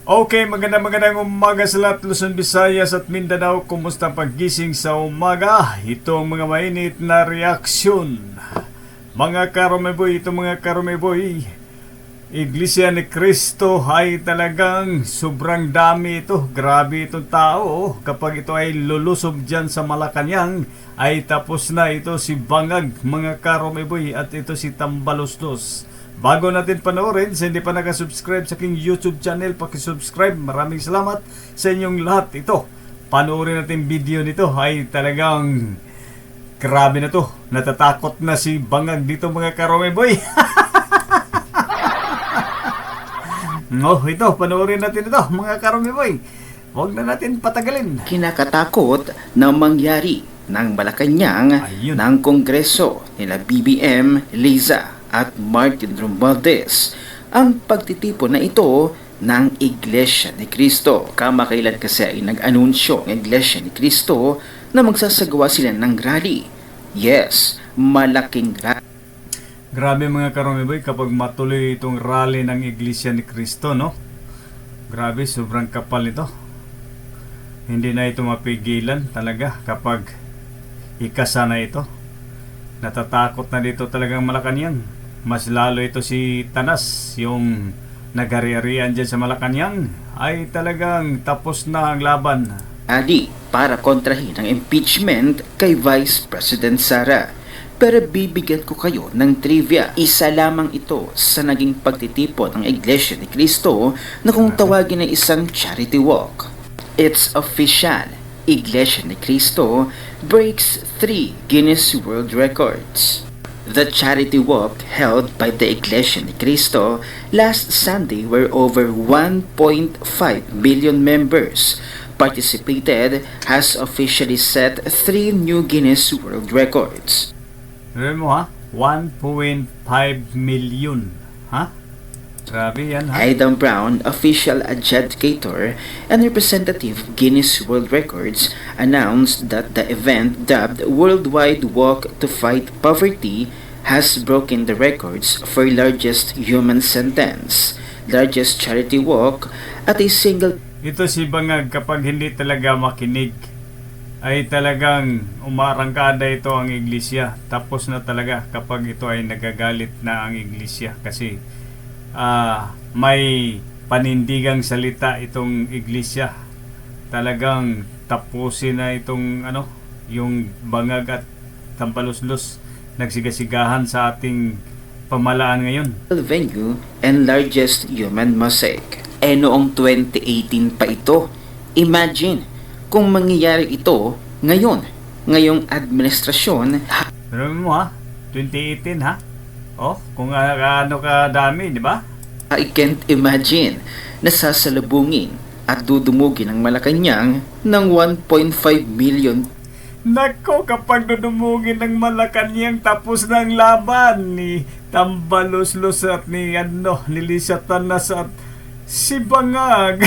Okay, magandang umaga sa lahat, Luzon, Visayas at Mindanao. Kumusta paggising sa umaga? Ito ang mga mainit na reaksyon. Mga karomeboy, Iglesia ni Cristo ay talagang sobrang dami ito. Grabe itong tao. Kapag ito ay lulusob dyan sa Malacanang, ay tapos na ito si Bangag, mga karomeboy, at ito si Tambaloslos. Bago natin panoorin, sa hindi pa nakasubscribe sa aking YouTube channel, pakisubscribe. Maraming salamat sa inyong lahat. Ito, panoorin natin video nito. Ay talagang grabe na to. Natatakot na si Bangag dito, mga karomeboy. No, ito, panoorin natin ito, mga karomeboy. Huwag na natin patagalin. Kinakatakot na mangyari ng Malacanang Ayun. ng Kongreso nila BBM, Liza at Martin Romualdez ang pagtitipon na ito ng Iglesia ni Cristo. Kamakailan kasi ay nag-anunsyo ng Iglesia ni Cristo na magsasagawa sila ng rally. Yes, malaking rally. Grabe, mga karomeboy, kapag matuloy itong rally ng Iglesia ni Cristo, no? Grabe, sobrang kapal ito. Hindi na ito mapigilan talaga kapag ikasa na ito. Natatakot na dito talagang Malacanang. Mas lalo ito si Tanas, yung nagari-arian dyan sa Malacanang, ay talagang tapos na ang laban. Rally para kontrahin ang impeachment kay Vice President Sara. Pero bibigyan ko kayo ng trivia. Isa lamang ito sa naging pagtitipon ng Iglesia ni Cristo na kung tawagin ay isang charity walk. It's official. Iglesia ni Cristo breaks 3 Guinness World Records. The charity walk held by the Iglesia ni Cristo last Sunday, where over 1.5 million members participated, has officially set 3 new Guinness World Records. Alam mo, ha? 1.5 million. Ha? Grabe yan, ha? Aidan Brown, official adjudicator and representative of Guinness World Records, announced that the event, dubbed Worldwide Walk to Fight Poverty, has broken the records for largest human sentence, largest charity walk at a single. Ito si Bangag, kapag hindi talaga makinig, ay talagang umarangkada ito ang iglesia. Tapos na talaga kapag ito ay nagagalit na ang iglesia. Kasi may panindigang salita itong iglesia. Talagang tapusin na itong yung Bangag at Tambaloslos nagsigasigahan sa ating pamalaan ngayon. Venue and largest human mosaic. Noong 2018 pa ito. Imagine kung mangyayari ito ngayong administrasyon. Pero mo, ha? 2018, ha? Oh, kung ano kadami, di ba? I can't imagine na sasalubungin at dudumugin ang Malacanang ng 1.5 million. Nako, kapag dudumugin ng Malacanang, tapos na ang laban ni Tambaloslos at ni Liza Tanas at si Bangag.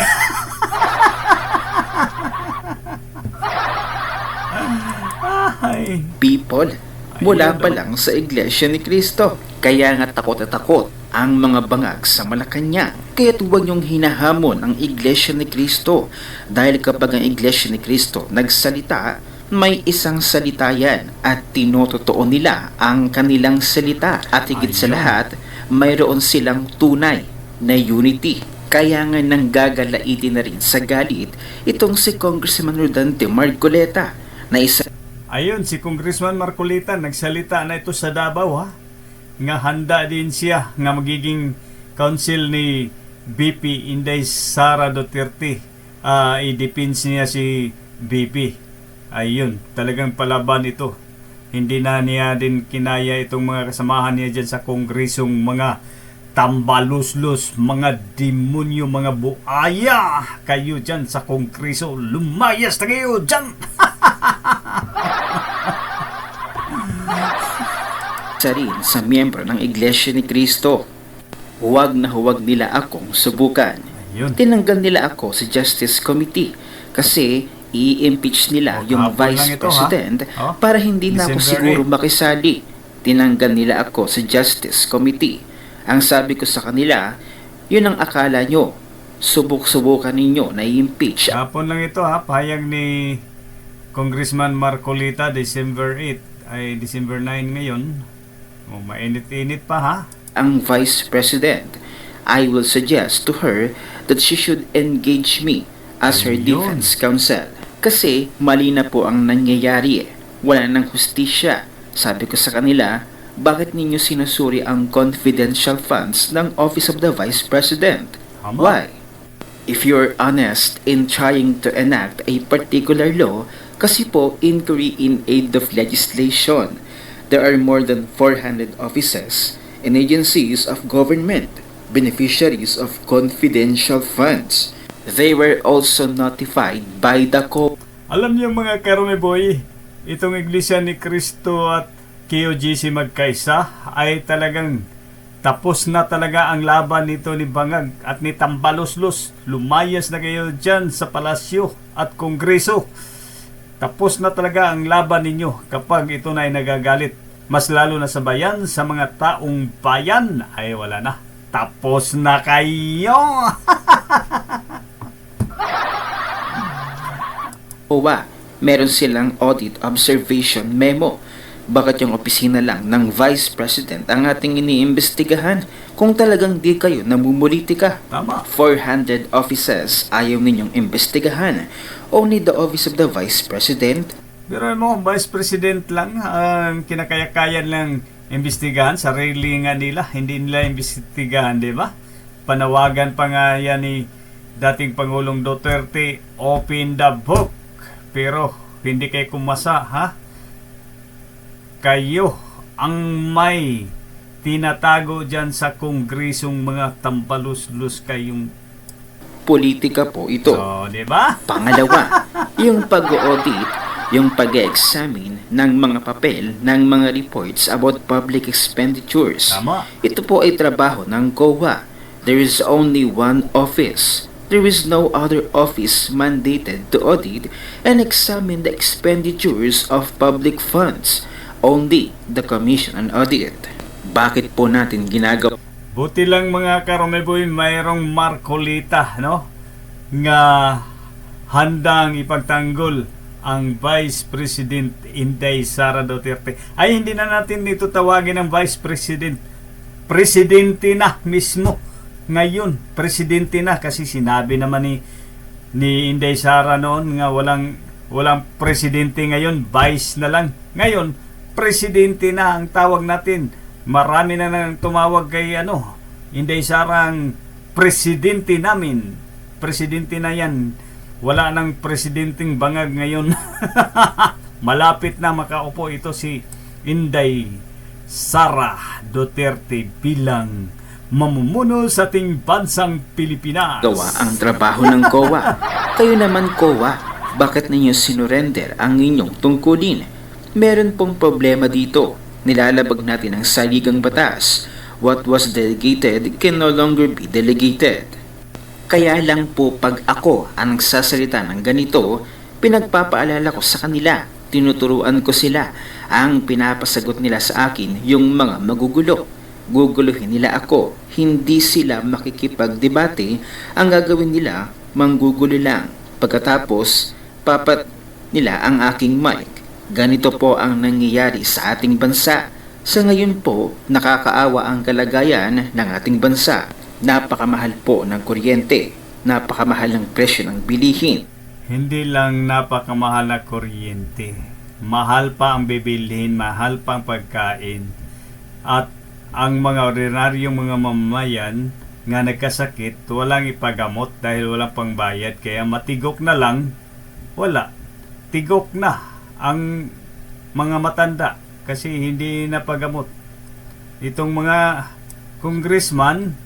Ay. People mula pa lang sa Iglesia ni Cristo. Kaya nga takot na takot ang mga bangag sa Malacanang. Kaya't huwag niyong hinahamon ang Iglesia ni Cristo, dahil kapag ang Iglesia ni Cristo nagsalita, may isang salita yan at tinototoo nila ang kanilang salita. At higit sa lahat, mayroon silang tunay na unity. Kaya nga nanggagalaitin na rin sa galit itong si Congressman Rodante Marcoleta na isa. Ayun, si Congressman Marcoleta nagsalita na ito sa Davao, ha? Nga handa din siya nga magiging council ni BP Inday Sara Duterte. I-defense niya si BP. Ayun, talagang palaban ito. Hindi na niya din kinaya itong mga kasamahan niya dyan sa kongresong mga Tambaloslos, mga demonyo, mga buaya. Kayo dyan sa kongreso, lumayas na kayo dyan. Sa rin sa miyembro ng Iglesia ni Cristo, huwag na huwag nila akong subukan. Ayun. Tinanggal nila ako sa Justice Committee kasi i-impeach nila yung kahapon Vice lang ito, President ha? para hindi na ako December siguro makisali. Tinanggal nila ako sa Justice Committee. Ang sabi ko sa kanila, yun ang akala nyo. subok-subukan ninyo na i-impeach Hapon lang ito ha, pahayag ni Congressman Marcolita, December 8 ay December 9 ngayon. O, mainit-init pa ha. ang Vice President. I will suggest to her that she should engage me as her Ayun. defense counsel. Kasi mali na po ang nangyayari. Wala nang hustisya. Sabi ko sa kanila, bakit ninyo sinusuri ang confidential funds ng Office of the Vice President? Tama. Why? If you're honest in trying to enact a particular law, kasi po inquiry in aid of legislation, there are more than 400 offices and agencies of government, beneficiaries of confidential funds. They were also notified by the Alam niyo mga Karume Boy, itong Iglesia ni Cristo at KOGC magkaisa ay talagang tapos na talaga ang laban nito ni Bangag at ni Tambaloslos. Lumayas na kayo dyan sa palasyo at kongreso. Tapos na talaga ang laban ninyo kapag ito na ay nagagalit. Mas lalo na sa bayan, sa mga taong bayan, ay wala na. Tapos na kayo! OWA, meron silang audit observation memo. Bakit yung opisina lang ng Vice President ang ating iniimbestigahan kung talagang di kayo namumulitika? Tama. 400 offices ayaw ninyong imbestigahan. Only the Office of the Vice President. Pero mo, Vice President lang ang kinakaya-kaya lang imbestigahan. Sarili nga nila, hindi nila imbestigahan, di ba? Panawagan pa nga yan ni dating Pangulong Duterte, open the book. Pero hindi kayo kumasa, ha? Kayo ang may tinatago dyan sa kongresong mga tambalus-lus kayong... Politika po ito. So, di ba? Pangalawa, yung pag-audit, yung pag-examine ng mga papel ng mga reports about public expenditures. Tama. Ito po ay trabaho ng COA. There is only one office. There is no other office mandated to audit and examine the expenditures of public funds. Only the Commission on Audit. Bakit po natin ginagawa? Buti lang mga Karomeboy, mayroong Marcolita, no? Nga handang ipagtanggol ang Vice President Inday Sara Duterte. Ay, hindi na natin dito tawagin ng Vice President. Presidente na mismo. Ngayon, Presidente na kasi sinabi naman ni Inday Sara noon nga walang Presidente ngayon, Vice na lang. Ngayon, Presidente na ang tawag natin. Marami na nang tumawag kay Inday Sara ang Presidente namin. Presidente na yan. Wala nang Presidenteng Bangag ngayon. Malapit na makaupo ito si Inday Sara Duterte bilang mamumuno sa ating bansang Pilipinas. Gawa ang trabaho ng COA. Kayo naman COA, bakit ninyo sinurrender ang inyong tungkulin? Meron pong problema dito. Nilalabag natin ang saligang batas. What was delegated can no longer be delegated. Kaya lang po pag ako ang nagsasalita ng ganito, pinagpapaalala ko sa kanila, tinuturuan ko sila, ang pinapasagot nila sa akin yung mga magugulo. Guguluhin nila ako, hindi sila makikipagdebate, ang gagawin nila, manggugulo lang. Pagkatapos, papat nila ang aking mic. Ganito po ang nangyayari sa ating bansa. Sa ngayon po, nakakaawa ang kalagayan ng ating bansa. Napakamahal po ng kuryente, napakamahal ng presyo ng bilihin. Hindi lang napakamahal na kuryente. Mahal pa ang bibilhin, mahal pa ang pagkain. At ang mga ordinaryong mga mamamayan nga nagkasakit, walang ipagamot dahil walang pangbayad. Kaya matigok na lang, wala. Tigok na ang mga matanda kasi hindi napagamot. Itong mga congressman,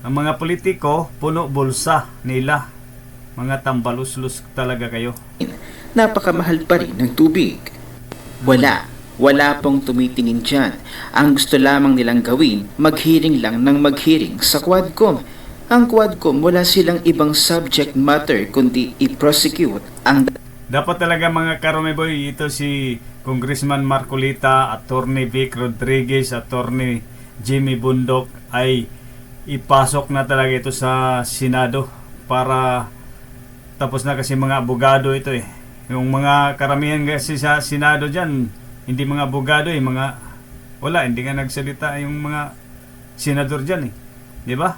ang mga politiko, puno bulsa nila. Mga tambaluslus talaga kayo. Napakamahal pa rin ng tubig. Wala pong tumitingin dyan. Ang gusto lamang nilang gawin, maghearing lang ng maghearing sa Quadcom. Ang Quadcom, wala silang ibang subject matter kundi i-prosecute ang... Dapat talaga mga Karomeboy, ito si Congressman Marcolita, Attorney Vic Rodriguez, Attorney Jimmy Bundok ay ipasok na talaga ito sa Senado para tapos na kasi mga abogado ito eh. Yung mga karamihan kasi sa Senado dyan, hindi mga abogado eh, hindi nga nagsalita yung mga senador dyan eh. Di ba?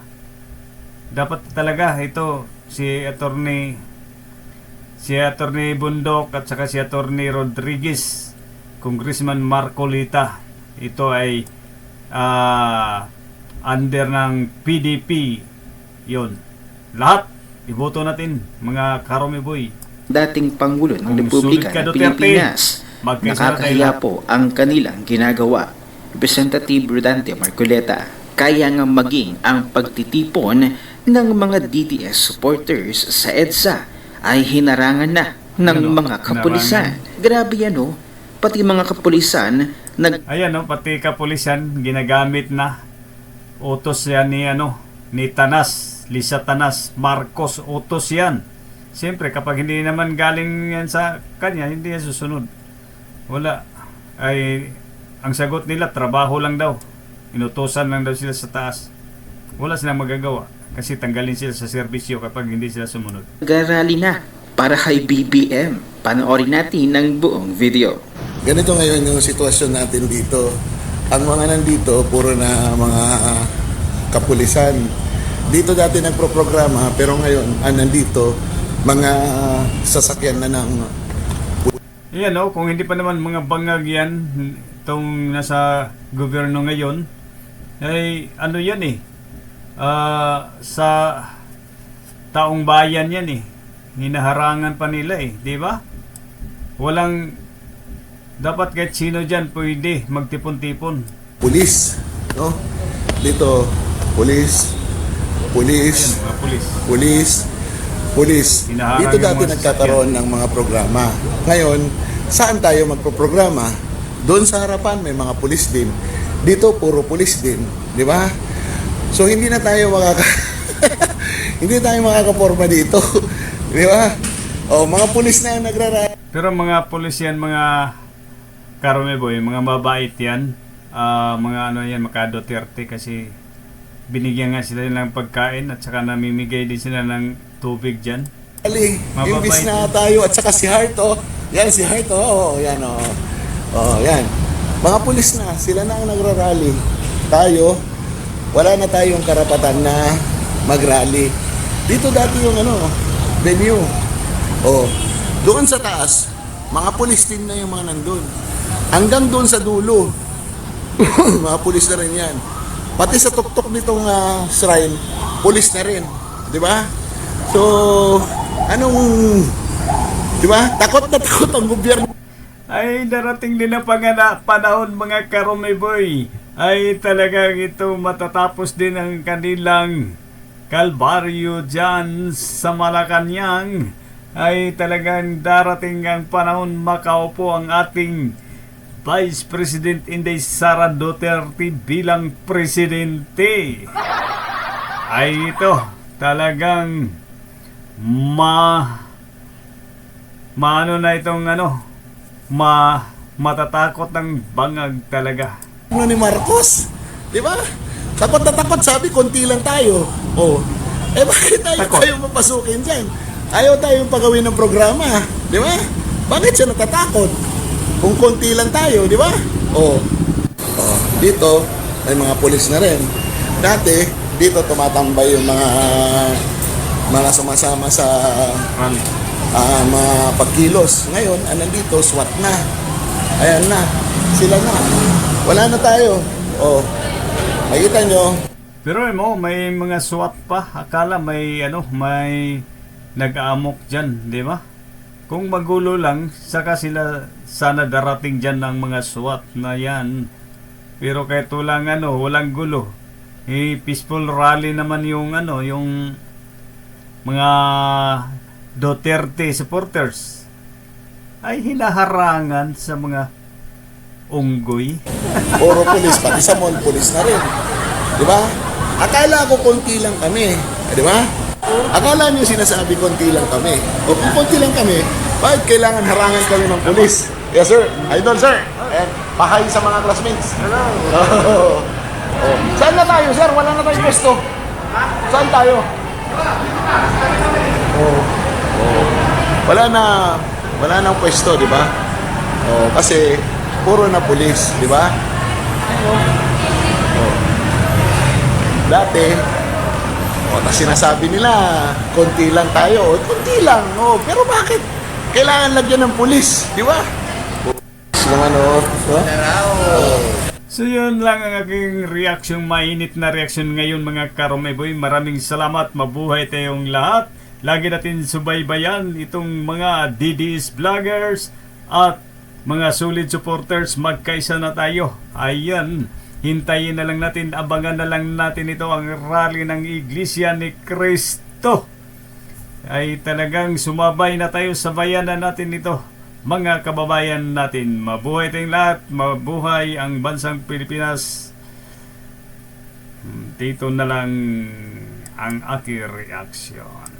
Dapat talaga ito si Attorney Bundok at saka si Attorney Rodriguez, Congressman Marcolita, ito ay under ng PDP yon. Lahat iboto natin mga Karomiboy. Dating Pangulo ng Kung Republika sulit ka, ng Duterte, Pilipinas. magkasunod tayo Nakakahiya lahat. po ang kanilang ginagawa. Representative Rodante Marcoleta, kaya nga maging ang pagtitipon ng mga DDS supporters sa EDSA ay hinarangan na ng Ano? mga kapulisan. Grabe yan o. Pati mga kapulisan Ayan no, pati kapulisan ginagamit na utos yan ni Tanas, Lisa Tanas Marcos, utos yan. Siyempre kapag hindi naman galing yan sa kanya, hindi yan susunod. Wala. Ay ang sagot nila trabaho lang daw. Inutosan lang daw sila sa taas. Wala silang magagawa kasi tanggalin sila sa serbisyo kapag hindi sila sumunod. nag-rally na para kay BBM. Panoorin natin ang buong video. Ganito ngayon yung sitwasyon natin dito. Ang mga nandito, puro na mga kapulisan. Dito dati nagproprograma, pero ngayon, nandito, mga sasakyan na ng... Yan no, kung hindi pa naman mga bangag yan, itong nasa gobyerno ngayon, ay ano yan eh, sa taong bayan yan eh, hinaharangan pa nila eh, di ba? Walang, dapat kahit sino dyan pwede magtipon-tipon. Pulis, no? Dito, pulis, Ayan, mga pulis. pulis. Hinaharang Dito yung dati mga nagkakaroon ng mga programa. Ngayon, saan tayo magproprograma? Doon sa harapan may mga pulis din. Dito puro pulis din, di ba? So hindi na tayo hindi tayo makakaporma dito. Di ba? O, mga pulis na ang nagraraya. Pero mga pulis yan, mga Karomiboy, mga mabait yan, mga ano yan, maka Duterte kasi binigyan nga sila ng pagkain at saka namimigay din sila ng tubig dyan. Yung bis na tayo at saka si Hart, oh. Yan si Hart, oh. Yan, oh. Oh, yan. Mga pulis na, sila na ang nagrarally. Tayo, wala na tayong karapatan na magrally. Dito dati yung venue. Oh, doon sa taas, mga pulis din na yung mga nandun. Hanggang doon sa dulo, mga pulis na rin yan. Pati sa tuktok nitong shrine, pulis na rin. Di ba? So, di ba? Takot na takot ang gobyerno. Ay darating din ang panahon mga Karomiboy, ay talagang ito matatapos din ang kanilang kalbaryo dyan sa Malacanang. Ay talagang darating ang panahon makaupo ang ating Vice President Inday Sara Duterte bilang presidente. Ay ito talagang maano na itong matatakot ng bangag talaga. Ni Marcos, di ba? Takot na takot, sabi konti lang tayo. Oh. Bakit tayo mapasukin dyan? Ayaw tayong pagawin ng programa, di ba? Bakit siya natatakot? Kung konti lang tayo, di ba? Oh. Dito, may mga pulis na rin. Dati, dito tumatambay yung mga sumasama sa mga pagkilos. Ngayon, nandito, SWAT na. Ayan na. Sila na. Wala na tayo. Oh. Makita nyo. Pero may mga SWAT pa. Akala may nag-aamok dyan, di ba? Kung magulo lang, saka sila sana darating dyan ng mga SWAT na yan. Pero kahit walang gulo. Peaceful rally naman yung mga Duterte supporters ay hinaharangan sa mga unggoy. Puro pulis, pati sa mall, pulis na rin. Di ba? Akala ko konti lang kami. Di ba? Akala niyo sinasabi konti lang kami. O kung konti lang kami, bakit kailangan harangan kami ng pulis? Yes sir, idol sir. And pahay sa mga classmates. Hello. Oh. Saan na tayo sir? Wala na tayong pwesto. Saan tayo? Oh. Oh. Wala nang pwesto, di ba? Oh, kasi puro na pulis, di ba? Oh. Dati, tapos sinasabi nila, konti lang tayo. Konti lang, pero bakit? Kailangan lagyan ng pulis, di ba? Naman, So yun lang ang aking reaksyon, mainit na reaksyon ngayon mga Karomeboy. Maraming salamat, mabuhay tayong lahat. Lagi natin subaybayan itong mga DDS vloggers at mga solid supporters. Magkaisa na tayo. Ayan, hintayin na lang natin, abangan na lang natin ito, ang rally ng Iglesia ni Cristo. Ay talagang sumabay na tayo sa bayanan natin ito. Mga kababayan natin, mabuhay tayong lahat, mabuhay ang bansang Pilipinas. Dito na lang ang aking reaksyon.